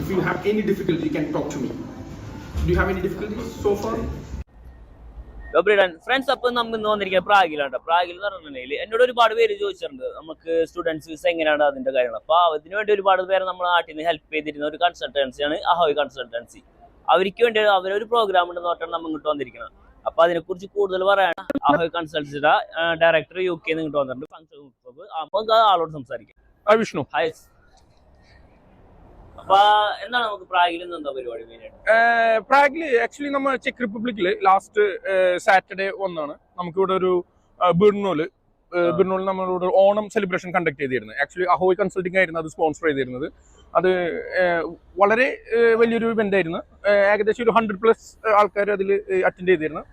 if you have any difficulty, you can talk to me. Do you have any difficulties so far? Friends, അപ്പം നമ്മൾ ഇന്ന് വന്നിരിക്കുന്നത് പ്രാഗിലാണ്. പ്രാഗിൽ എന്ന് പറഞ്ഞിട്ടുണ്ടെങ്കിൽ എന്നോട് ഒരുപാട് പേര് ചോദിച്ചിട്ടുണ്ട് നമുക്ക് സ്റ്റുഡൻസ് വിസ എങ്ങനെയാണ് അതിന്റെ കാര്യങ്ങൾ. അപ്പോൾ അതിന് വേണ്ടി ഒരുപാട് പേര് നമ്മുടെ നാട്ടിൽ നിന്ന് ഹെൽപ്പ് ചെയ്തിരുന്ന ഒരു കൺസൾട്ടൻസിയാണ് അഹോയ് കൺസൾട്ടൻസി. അവർക്ക് വേണ്ടി അവരൊരു പ്രോഗ്രാം ഉണ്ടെന്ന് പറഞ്ഞാൽ നമ്മൾ ഇങ്ങോട്ട് വന്നിരിക്കണം. അപ്പൊ അതിനെക്കുറിച്ച് കൂടുതൽ പറയാൻ അഹോയ് കൺസൾട്ടൻസിയുടെ ഡയറക്ടർ UK ഇങ്ങോട്ട് വന്നിട്ടുണ്ട്. ഫംഗ്ഷൻ ആളോട് സംസാരിക്കാം. Hi Vishnu. ഹായ്. അപ്പൊ എന്താണ് നമുക്ക് പ്രാഗിൽ നിന്ന് എന്താ പരിപാടി മെയിനായിട്ട്? പ്രാഗില് ആക്ച്വലി നമ്മൾ ചെക്ക് റിപ്പബ്ലിക്കില് ലാസ്റ്റ് സാറ്റർഡേ വന്നാണ് നമുക്കിവിടെ ഒരു ബിർണോല് നമ്മളിവിടെ ഓണം സെലിബ്രേഷൻ കണ്ടക്ട് ചെയ്തിരുന്നത്. ആക്ച്വലി അഹോയ് കൺസൾട്ടിംഗ് ആയിരുന്നു അത് സ്പോൺസർ ചെയ്തിരുന്നത്. അത് വളരെ വലിയൊരു ഇവന്റ് ആയിരുന്നു. ഏകദേശം ഒരു 100+ ആൾക്കാർ അതിൽ അറ്റൻഡ് ചെയ്തിരുന്നു.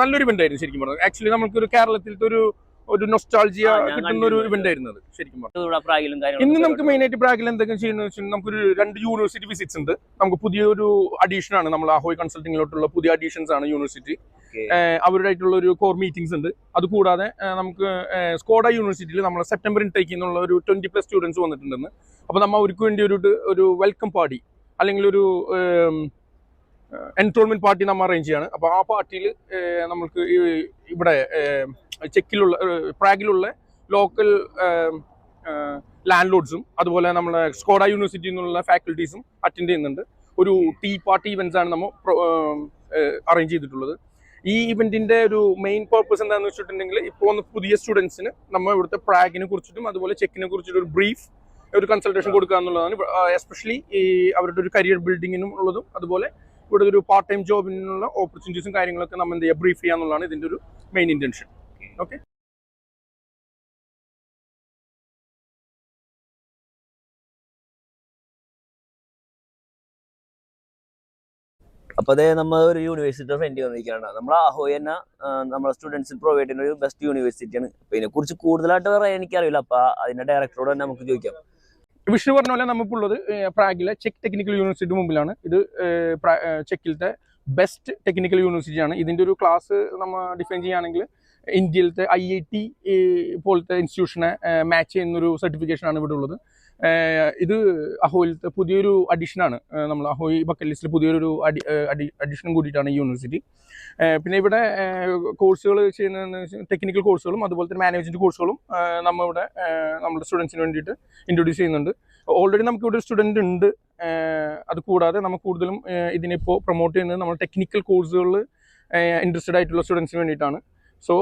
നല്ലൊരു ഇവന്റ് ആയിരുന്നു ശരിക്കും പറഞ്ഞത്. ആക്ച്വലി നമുക്കൊരു കേരളത്തിലത്തെ ഒരു നൊസ്റ്റാൾജിയ കിട്ടുന്ന ഒരു ഇവന്റ് ആയിരുന്നു അത് ശരിക്കും പറഞ്ഞത്. ഇന്ന് നമുക്ക് മെയിൻ ആയിട്ട് പ്രാഗിൽ എന്തൊക്കെ ചെയ്യുന്നത് വെച്ചാൽ നമുക്കൊരു 2 യൂണിവേഴ്സിറ്റി വിസിറ്റ്സ് ഉണ്ട്. നമുക്ക് പുതിയൊരു അഡീഷൻ ആണ് നമ്മൾ അഹോയ് കൺസൾട്ടിങ്ങിലോട്ടുള്ള പുതിയ അഡീഷൻസ് ആണ് യൂണിവേഴ്സിറ്റി. അവരുടെ ആയിട്ടുള്ള ഒരു കോർ മീറ്റിംഗ്സ് ഉണ്ട്. അതുകൂടാതെ നമുക്ക് സ്കോഡ യൂണിവേഴ്സിറ്റിയിൽ നമ്മൾ സെപ്റ്റംബർ ഇൻടേക്ക് എന്നുള്ള ഒരു 20+ സ്റ്റുഡൻസ് വന്നിട്ടുണ്ടെന്ന്. അപ്പോൾ നമ്മൾ അവർക്ക് വേണ്ടി ഒരു വെൽക്കം പാർട്ടി അല്ലെങ്കിൽ ഒരു എൻറോൾമെന്റ് പാർട്ടി നമ്മൾ അറേഞ്ച് ചെയ്യാണ്. അപ്പോൾ ആ പാർട്ടിയിൽ നമുക്ക് ഇവിടെ ചെക്കിലുള്ള പ്രാഗിലുള്ള ലോക്കൽ ലാൻഡ് ലോഡ്സും അതുപോലെ നമ്മുടെ സ്കോഡ യൂണിവേഴ്സിറ്റിയിൽ നിന്നുള്ള ഫാക്കൽറ്റീസും അറ്റൻഡ് ചെയ്യുന്നുണ്ട്. ഒരു ടീ പാർട്ടി ഇവന്റ്സ് ആണ് നമ്മൾ അറേഞ്ച് ചെയ്തിട്ടുള്ളത്. ഈ ഇവന്റിന്റെ ഒരു മെയിൻ പർപ്പസ് എന്താണെന്ന് വെച്ചിട്ടുണ്ടെങ്കിൽ ഇപ്പോൾ വന്ന പുതിയ സ്റ്റുഡൻസിന് നമ്മൾ ഇവിടുത്തെ പ്രാഗിനെ കുറിച്ചിട്ടും അതുപോലെ ചെക്കിനെ കുറിച്ചിട്ട് ഒരു ബ്രീഫ് ഒരു കൺസൾട്ടേഷൻ കൊടുക്കുക എന്നുള്ളതാണ്. എസ്പെഷ്യലി ഈ അവരുടെ ഒരു കരിയർ ബിൽഡിങ്ങിനും ഉള്ളതും അതുപോലെ ഇവിടെ ഒരു പാർട്ട് ടൈം ജോബിനുള്ള ഓപ്പർച്യൂണിറ്റീസും കാര്യങ്ങളൊക്കെ നമ്മൾ എന്ത് ചെയ്യുക ബ്രീഫ് ചെയ്യുക എന്നുള്ളതാണ് ഇതിന്റെ ഒരു മെയിൻ ഇന്റൻഷൻ. ഓക്കെ. അപ്പൊ അതേ നമ്മൾ ഒരു യൂണിവേഴ്സിറ്റി ഫ്രണ്ട് വന്നിരിക്കുകയാണ്. നമ്മളെ അഹോയ് തന്നെ നമ്മളെ സ്റ്റുഡൻസിന് പ്രൊവൈഡ് ചെയ്യുന്ന ഒരു ബെസ്റ്റ് യൂണിവേഴ്സിറ്റിയാണ്. അപ്പൊ ഇതിനെ കുറിച്ച് കൂടുതലായിട്ട് പറയാൻ എനിക്കറിയില്ല. അപ്പൊ അതിന്റെ ഡയറക്ടറോട് തന്നെ നമുക്ക് ചോദിക്കാം. വിഷ്ണു പറഞ്ഞ പോലെ നമുക്കുള്ളത് പ്രാഗിലെ ചെക്ക് ടെക്നിക്കൽ യൂണിവേഴ്സിറ്റി മുമ്പിലാണ്. ഇത് ചെക്കിലത്തെ ബെസ്റ്റ് ടെക്നിക്കൽ യൂണിവേഴ്സിറ്റിയാണ്. ഇതിന്റെ ഒരു ക്ലാസ് നമ്മൾ ഡിഫൈൻ ചെയ്യുകയാണെങ്കിൽ ഇന്ത്യയിലത്തെ IIT പോലത്തെ ഇൻസ്റ്റിറ്റ്യൂഷനെ മാച്ച് ചെയ്യുന്നൊരു സർട്ടിഫിക്കേഷനാണ് ഇവിടെ ഉള്ളത്. ഇത് അഹോയിലത്തെ പുതിയൊരു അഡീഷനാണ്. നമ്മൾ അഹോയ് ബക്കറ്റ് ലിസ്റ്റിൽ പുതിയൊരു അഡീഷനും കൂടിയിട്ടാണ് ഈ യൂണിവേഴ്സിറ്റി. പിന്നെ ഇവിടെ കോഴ്സുകൾ ചെയ്യുന്നതെന്ന് വെച്ചാൽ ടെക്നിക്കൽ കോഴ്സുകളും അതുപോലെ തന്നെ മാനേജ്മെൻറ്റ് കോഴ്സുകളും നമ്മളിവിടെ നമ്മുടെ സ്റ്റുഡൻസിന് വേണ്ടിയിട്ട് ഇൻട്രൊഡ്യൂസ് ചെയ്യുന്നുണ്ട്. ഓൾറെഡി നമുക്കിവിടെ ഒരു സ്റ്റുഡൻറ്റ് ഉണ്ട്. അത് കൂടാതെ നമുക്ക് കൂടുതലും ഇതിനിപ്പോൾ പ്രൊമോട്ട് ചെയ്യുന്നത് നമ്മൾ ടെക്നിക്കൽ കോഴ്സുകളിൽ ഇൻട്രസ്റ്റഡ് ആയിട്ടുള്ള സ്റ്റുഡൻസിന് വേണ്ടിയിട്ടാണ്. സോ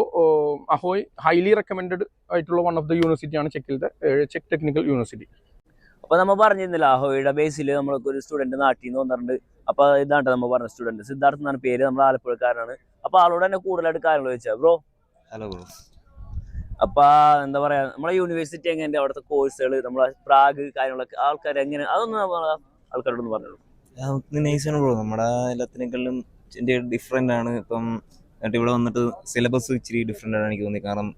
അഹോയ് ഹൈലി റെക്കമെൻഡഡ് ആയിട്ടുള്ള വൺ ഓഫ് ദ യൂണിവേഴ്സിറ്റിയാണ് ചെക്കിലത്തെ ചെക്ക് ടെക്നിക്കൽ യൂണിവേഴ്സിറ്റി. അപ്പൊ നമ്മൾ പറഞ്ഞിരുന്നില്ല അഹോയുടെ ബേസിൽ നമ്മൾക്ക് ഒരു സ്റ്റുഡന്റ് നാട്ടിൽ നിന്ന് വന്നിട്ടുണ്ട്. അപ്പൊ ഇതാണ് നമ്മൾ പറഞ്ഞ സ്റ്റുഡന്റ് സിദ്ധാർത്ഥ് എന്നാണ് പേര്. നമ്മൾ ആലപ്പുഴക്കാരാണ്. അപ്പൊ ആളോട് തന്നെ കൂടുതലായിട്ട് കാര്യങ്ങൾ ചോദിച്ചാ. Bro hello bro. അപ്പൊ എന്താ പറയാ നമ്മളെ യൂണിവേഴ്സിറ്റി എങ്ങനെ, അവിടുത്തെ കോഴ്സുകൾ, നമ്മളെ പ്രാഗ് കാര്യങ്ങളൊക്കെ ആൾക്കാർ എങ്ങനെ, അതൊന്നും ആൾക്കാരോടൊന്ന് പറഞ്ഞോളൂ. നൈസാണ് ബ്രോ. നമ്മുടെ എല്ലാത്തിനേക്കാളും ഡിഫറെന്റ് ആണ്. ഇപ്പം എന്നിട്ട് ഇവിടെ വന്നിട്ട് സിലബസ് ഇച്ചിരി ഡിഫറെന്റ് ആണ് എനിക്ക് തോന്നി. കാരണം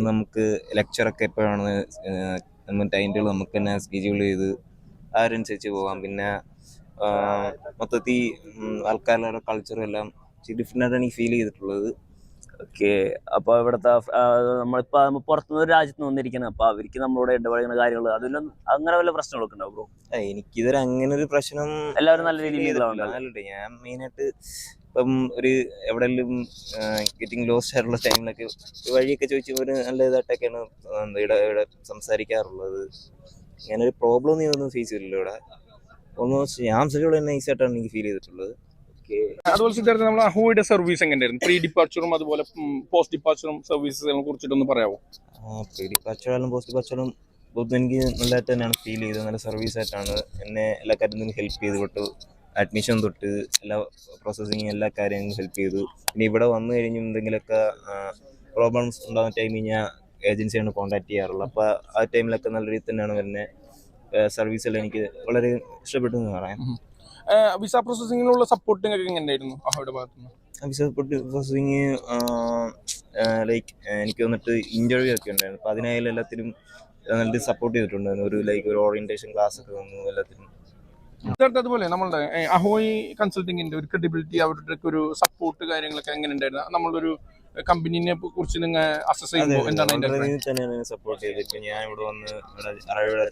നമുക്ക് ലെക്ചറൊക്കെ എപ്പോഴാണ് നമ്മൾ ടൈം ടേബിൾ നമുക്ക് തന്നെ സ്കെഡ്യൂൾ ചെയ്ത് അതിനനുസരിച്ച് പോകാം. പിന്നെ മൊത്തത്തിൽ ആൾക്കാരുടെ കൾച്ചറും എല്ലാം ഇച്ചിരി ഡിഫറെന്റ് ആയിട്ടാണ് എനിക്ക് ഫീൽ ചെയ്തിട്ടുള്ളത്. ഓക്കെ. അപ്പൊ ഇവിടുത്തെ നമ്മളിപ്പോ പുറത്തുനിന്ന് ഒരു രാജ്യത്ത് വന്നിരിക്കുന്നത്. അപ്പൊ അവർക്ക് നമ്മളോട് ഇടപെടുന്ന കാര്യങ്ങൾ അതിലും അങ്ങനെ വല്ല പ്രശ്നങ്ങളൊക്കെ ഉണ്ടാവും ബ്രോ? എനിക്കിതൊരു അങ്ങനെ ഒരു പ്രശ്നം എല്ലാവരും നല്ല രീതിയിൽ ഞാൻ മെയിനായിട്ട് ഇപ്പം ഒരു എവിടെയെങ്കിലും ഗെറ്റിംഗ് ലോസ്റ്റ് ആയിട്ടുള്ള ടൈമിലൊക്കെ വഴിയൊക്കെ ചോദിച്ചു ഒരു നല്ല ഇതായിട്ടൊക്കെയാണ് ഇവിടെ സംസാരിക്കാറുള്ളത്. അങ്ങനെ ഒരു പ്രോബ്ലം ഒന്നും ഫേസ് ചെയ്തില്ല ഇവിടെ. ഓൾമോസ്റ്റ് ഞാൻ തന്നെ നൈസായിട്ടാണ് എനിക്ക് ഫീൽ ചെയ്തിട്ടുള്ളത്. അതുപോലെ സിദ്ധാർത്ഥ നമ്മൾ അഹോയുടെ സർവീസ് എങ്ങനെയായിരുന്നു? പ്രീ ഡിപ്പാർച്ചറും അതുപോലെ പോസ്റ്റ് ഡിപ്പാർച്ചറും സർവീസസിനെ കുറിച്ചിട്ടൊന്ന് പറയാമോ? പ്രീ ഡിപ്പാർച്ചറായാലും പോസ്റ്റ് ഡിപ്പാർച്ചറും എനിക്ക് നല്ലതായിട്ട് തന്നെയാണ് ഫീൽ ചെയ്തത്. നല്ല സർവീസ് ആയിട്ടാണ് എന്നെ എല്ലാ കാര്യത്തിനും ഹെൽപ്പ് ചെയ്ത് വിട്ടു. അഡ്മിഷൻ തൊട്ട് എല്ലാ പ്രോസസ്സിങ് എല്ലാ കാര്യങ്ങളും ഹെൽപ്പ് ചെയ്തു. പിന്നെ ഇവിടെ വന്നു കഴിഞ്ഞും എന്തെങ്കിലുമൊക്കെ പ്രോബ്ലംസ് ഉണ്ടാകുന്ന ടൈമിൽ ഞാൻ ഏജൻസിയാണ് കോൺടാക്ട് ചെയ്യാറുള്ളത്. അപ്പോൾ ആ ടൈമിലൊക്കെ നല്ല രീതിയിൽ തന്നെയാണ് വരുന്നത്. സർവീസെല്ലാം എനിക്ക് വളരെ ഇഷ്ടപ്പെട്ടു എന്ന് പറയാം. വിസ പ്രോസസ്സിങ്ങിനുള്ള സപ്പോർട്ടിംഗ് ഒക്കെ എങ്ങനെയായിരുന്നു അഹോയുടെ ഭാഗത്തുനിന്ന്? വിസ പ്രോസസ്സിങ് ലൈക്ക് എനിക്ക് വന്നിട്ട് ഇന്റർവ്യൂ ഒക്കെ ഉണ്ടായിരുന്നു. അപ്പോൾ അതിനായാലും എല്ലാത്തിനും നല്ല സപ്പോർട്ട് ചെയ്തിട്ടുണ്ടായിരുന്നു. ഒരു ഓറിയന്റേഷൻ ക്ലാസ് ഒക്കെ വന്നു എല്ലാത്തിനും. അതുപോലെ നമ്മളുടെ അഹോയ് കൺസൾട്ടിങ്ങിന്റെ ഒരു ക്രെഡിബിലിറ്റി, അവരുടെ ഒരു സപ്പോർട്ട് കാര്യങ്ങളൊക്കെ എങ്ങനെ ഉണ്ടായിരുന്നു? നമ്മളൊരു കമ്പനീനെ കുറിച്ച് നിങ്ങൾ അസസ് ചെയ്യുമ്പോൾ എന്താണ് അതിന്റെ അഭിപ്രായം? തന്നെയാണ് സപ്പോർട്ട് ചെയ്ത്. ഇപ്പൊ ഞാൻ ഇവിടെ വന്ന് അറബിയുടെ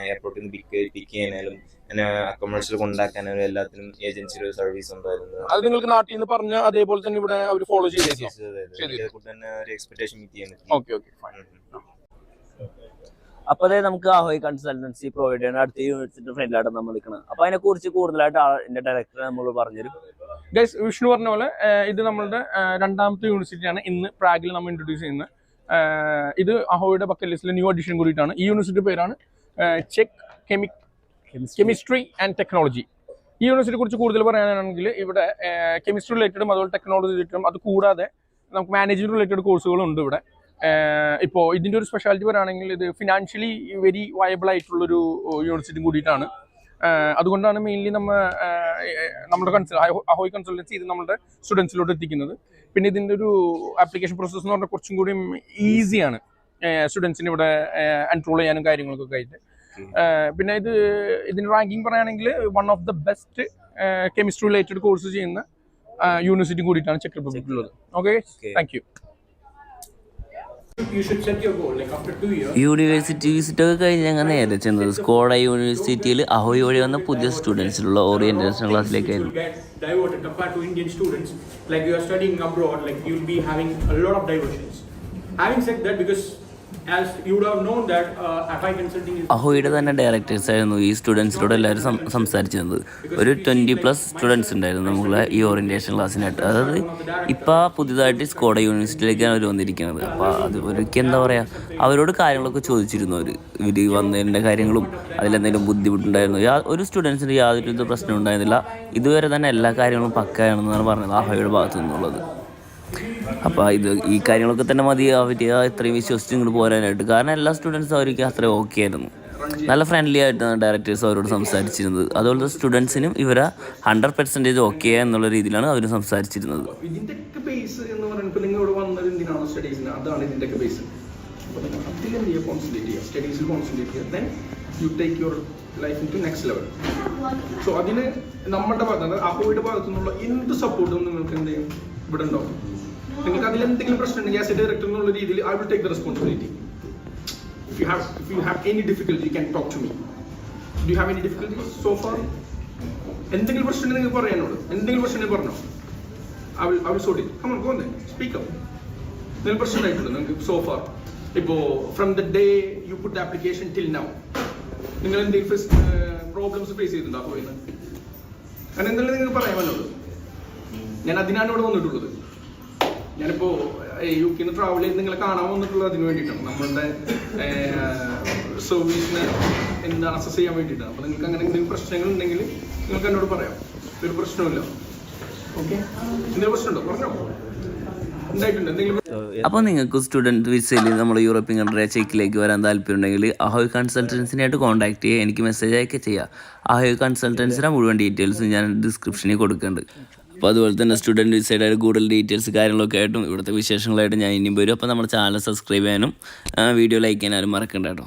എയർപോർട്ടിൽ നിന്ന് പിക്ക് ചെയ്യാനാലും എന്നെ അക്കോമഡേഷൻ കൊണ്ടാക്കാനാലും എല്ലാത്തിനും ഏജൻസിയുടെ സർവീസ് ഉണ്ടായിരുന്നു. അത് നിങ്ങൾക്ക് നാട്ടിൽ നിന്ന് പറഞ്ഞ അതേപോലെ തന്നെ ഇവിടെ അവർ ഫോളോ ചെയ്തു തന്നെ ഒരു എക്സ്പെക്ടേഷൻ മീറ്റ് ചെയ്യാൻ പറ്റി. Okay okay fine. അപ്പൊ അതായത് നമുക്ക് അഹോയ് കൺസൾട്ടൻസി പ്രൊവൈഡ് ചെയ്യുന്ന അടുത്ത യൂണിവേഴ്സിറ്റി ഫ്രണ്ടിലായിട്ട് നമ്മൾ നിൽക്കണം. അപ്പൊ അതിനെ കുറിച്ച് കൂടുതലായിട്ട് എന്റെ ഡയറക്ടർ നമ്മൾ പറഞ്ഞുതരും. ഗൈസ്, വിഷ്ണു പറഞ്ഞ പോലെ ഇത് നമ്മളുടെ രണ്ടാമത്തെ യൂണിവേഴ്സിറ്റിയാണ് ഇന്ന് പ്രാഗിൽ നമ്മൾ ഇൻട്രൊഡ്യൂസ് ചെയ്യുന്നത്. ഇത് അഹോയുടെ ബക്കറ്റ് ലിസ്റ്റിലെ ന്യൂ അഡീഷൻ കൂടിയിട്ടാണ്. ഈ യൂണിവേഴ്സിറ്റി പേരാണ് ചെക്ക് കെമിസ്ട്രി ആൻഡ് ടെക്നോളജി. ഈ യൂണിവേഴ്സിറ്റിയെ കുറിച്ച് കൂടുതൽ പറയാനാണെങ്കിൽ ഇവിടെ കെമിസ്ട്രി റിലേറ്റഡും അതുപോലെ ടെക്നോളജി റിലേറ്റഡും അത് കൂടാതെ നമുക്ക് മാനേജ്മെന്റ് റിലേറ്റഡ് കോഴ്സുകളും ഉണ്ട് ഇവിടെ. ഇപ്പോൾ ഇതിൻ്റെ ഒരു സ്പെഷ്യാലിറ്റി പറയുകയാണെങ്കിൽ ഇത് ഫിനാൻഷ്യലി വെരി വയബിൾ ആയിട്ടുള്ളൊരു യൂണിവേഴ്സിറ്റി കൂടിയിട്ടാണ്. അതുകൊണ്ടാണ് മെയിൻലി നമ്മുടെ അഹോയ് കൺസൾട്ടൻസി ഇത് നമ്മുടെ സ്റ്റുഡൻസിലോട്ട് എത്തിക്കുന്നത്. പിന്നെ ഇതിൻ്റെ ഒരു ആപ്ലിക്കേഷൻ പ്രോസസ്സ് എന്ന് പറഞ്ഞാൽ കുറച്ചും കൂടി ഈസിയാണ് സ്റ്റുഡൻസിന് ഇവിടെ എൻറോൾ ചെയ്യാനും കാര്യങ്ങൾക്കൊക്കെ ആയിട്ട്. പിന്നെ ഇതിൻ്റെ റാങ്കിങ് പറയുകയാണെങ്കിൽ one of the best chemistry related course ചെയ്യുന്ന യൂണിവേഴ്സിറ്റി കൂടിയിട്ടാണ് ചെക്ക് റിപ്പബ്ലിക്കിലുള്ളത്. Okay, thank you. University visit ഒക്കെ കഴിഞ്ഞ് ഞങ്ങൾ നേരെ ചെന്നത് സ്കോഡ യൂണിവേഴ്സിറ്റിയിൽ അഹോയ് വഴി വന്ന പുതിയ സ്റ്റുഡൻസിലുള്ള ഓറിയന്റേഷൻ ക്ലാസ്സിലേക്കായിരുന്നു. അഹോയുടെ തന്നെ ഡയറക്ടേഴ്സ് ആയിരുന്നു ഈ സ്റ്റുഡൻസിനോട് എല്ലാവരും സംസാരിച്ചിരുന്നത്. ഒരു 20+ സ്റ്റുഡൻസ് ഉണ്ടായിരുന്നു നമ്മളെ ഈ ഓറിയന്റേഷൻ ക്ലാസ്സിനായിട്ട്. അതായത് ഇപ്പോൾ പുതിയതായിട്ട് സ്കോഡ യൂണിവേഴ്സിറ്റിയിലേക്കാണ് അവർ വന്നിരിക്കുന്നത്. അപ്പോൾ അത് അവർക്ക് എന്താ പറയുക, അവരോട് കാര്യങ്ങളൊക്കെ ചോദിച്ചിരുന്നു. ഇവർ വന്നതിൻ്റെ കാര്യങ്ങളും അതിലെന്തെങ്കിലും ബുദ്ധിമുട്ടുണ്ടായിരുന്നു. ഒരു സ്റ്റുഡൻസിന് യാതൊരു പ്രശ്നം ഉണ്ടായിരുന്നില്ല. ഇതുവരെ തന്നെ എല്ലാ കാര്യങ്ങളും പക്കയാണെന്നാണ് പറഞ്ഞത് അഹോയുടെ ഭാഗത്തു നിന്നുള്ളത്. അപ്പോൾ ഈ കാര്യങ്ങളൊക്കെ തന്നെ മതി അവർ ഇത്രയും വിശ്വസിച്ച് ഇങ്ങോട്ട് പോരാനായിട്ട്. കാരണം എല്ലാ സ്റ്റുഡൻസും അവർക്ക് അത്രയും ഓക്കെ ആയിരുന്നു. നല്ല ഫ്രണ്ട്ലി ആയിട്ടാണ് ഡയറക്ടേഴ്സ് അവരോട് സംസാരിച്ചിരുന്നത്. അതുപോലെ സ്റ്റുഡൻസിനും ഇവരെ 100% ഓക്കെ എന്നുള്ള രീതിയിലാണ് അവർ സംസാരിച്ചിരുന്നത്. ഇതിന്റെ ബേസ് എന്ന് പറയുമ്പോൾ നിങ്ങൾ ഇവിടെ വന്നത് എന്തിനാണോ സ്റ്റഡീസിന്, അതാണ് ഇതിന്റെ ബേസ്. അതിലെന്ത് കോൺസെൻട്രേറ്റ് ചെയ്യുക, സ്റ്റഡീസിൽ കോൺസെൻട്രേറ്റ് ചെയ്യുക, then you take your life into next level. So അതിന് നമ്മുടെ ഭാഗത്ത് അഹോയുടെ ഭാഗത്തു നിന്നുള്ള എന്ത് സപ്പോർട്ടും നിങ്ങൾക്ക് എന്ത് ചെയ്യും ഇവിടെ ഉണ്ടാവും. നിങ്ങൾക്ക് അതിലെന്തെങ്കിലും പ്രശ്നം ഉണ്ടെങ്കിൽ ആസ് എ ഡയറക്ടർ എന്നുള്ള രീതിയിൽ I will take the responsibility. If you have any difficulty, you can talk to me. Do you have any difficulties so far? എന്തെങ്കിലും പ്രശ്നം നിങ്ങൾക്ക് പറയാനോട്, എന്തെങ്കിലും പ്രശ്നം പറഞ്ഞോ, I will sort it. Come on, go on then. Speak up. എന്തെങ്കിലും പ്രശ്നം ആയിട്ടുണ്ടോ നിങ്ങൾക്ക് so far? ഇപ്പോൾ from the day you put the application till now, നിങ്ങൾ എന്തെങ്കിലും പ്രോബ്ലംസ് ഫേസ് ചെയ്തിട്ടുണ്ടോ അപ്പോൾ ഇന്ന്? അങ്ങനെ എന്തെങ്കിലും നിങ്ങൾക്ക് പറയാനോട്. ഞാൻ അതിനാണ് ഇവിടെ വന്നിട്ടുള്ളത്. ഞാനിപ്പോൾ UK ട്രാവൽ ചെയ്ത് നിങ്ങളെ കാണാൻ വന്നിട്ടുള്ളത് അതിന് വേണ്ടിയിട്ടാണ്. നമ്മളുടെ സർവീസിനെ എന്താണ് അസസ് ചെയ്യാൻ വേണ്ടിയിട്ടാണ്. അപ്പോൾ നിങ്ങൾക്ക് അങ്ങനെ എന്തെങ്കിലും പ്രശ്നങ്ങൾ ഉണ്ടെങ്കിൽ നിങ്ങൾക്ക് എന്നോട് പറയാം, ഒരു പ്രശ്നമില്ല. ഓക്കെ, എന്തെങ്കിലും പ്രശ്നമുണ്ടോ പറഞ്ഞോ, ഉണ്ടായിട്ടുണ്ട് എന്തെങ്കിലും. അപ്പോൾ നിങ്ങൾക്ക് സ്റ്റുഡൻറ്റ് വിസയിൽ നമ്മൾ യൂറോപ്യൻ കൺട്രി ചെക്കിലേക്ക് വരാൻ താല്പര്യമുണ്ടെങ്കിൽ അഹോയ് കൺസൾട്ടൻസിനായിട്ട് കോൺടാക്ട് ചെയ്യുക, എനിക്ക് മെസ്സേജ് അയക്കുക ചെയ്യുക. അഹോയ് കൺസൾട്ടൻസിൻ്റെ മുഴുവൻ ഡീറ്റെയിൽസ് ഞാൻ ഡിസ്ക്രിപ്ഷനിൽ കൊടുക്കുന്നുണ്ട്. അപ്പോൾ അതുപോലെ തന്നെ സ്റ്റുഡൻറ്റ് വിസയുടെ കൂടുതൽ ഡീറ്റെയിൽസ് കാര്യങ്ങളൊക്കെ ആയിട്ടും ഇവിടുത്തെ വിശേഷങ്ങളായിട്ട് ഞാൻ ഇനിയും വരും. അപ്പോൾ നമ്മുടെ ചാനൽ സബ്സ്ക്രൈബ് ചെയ്യാനും വീഡിയോ ലൈക്ക് ചെയ്യാനും മറക്കണ്ട കേട്ടോ.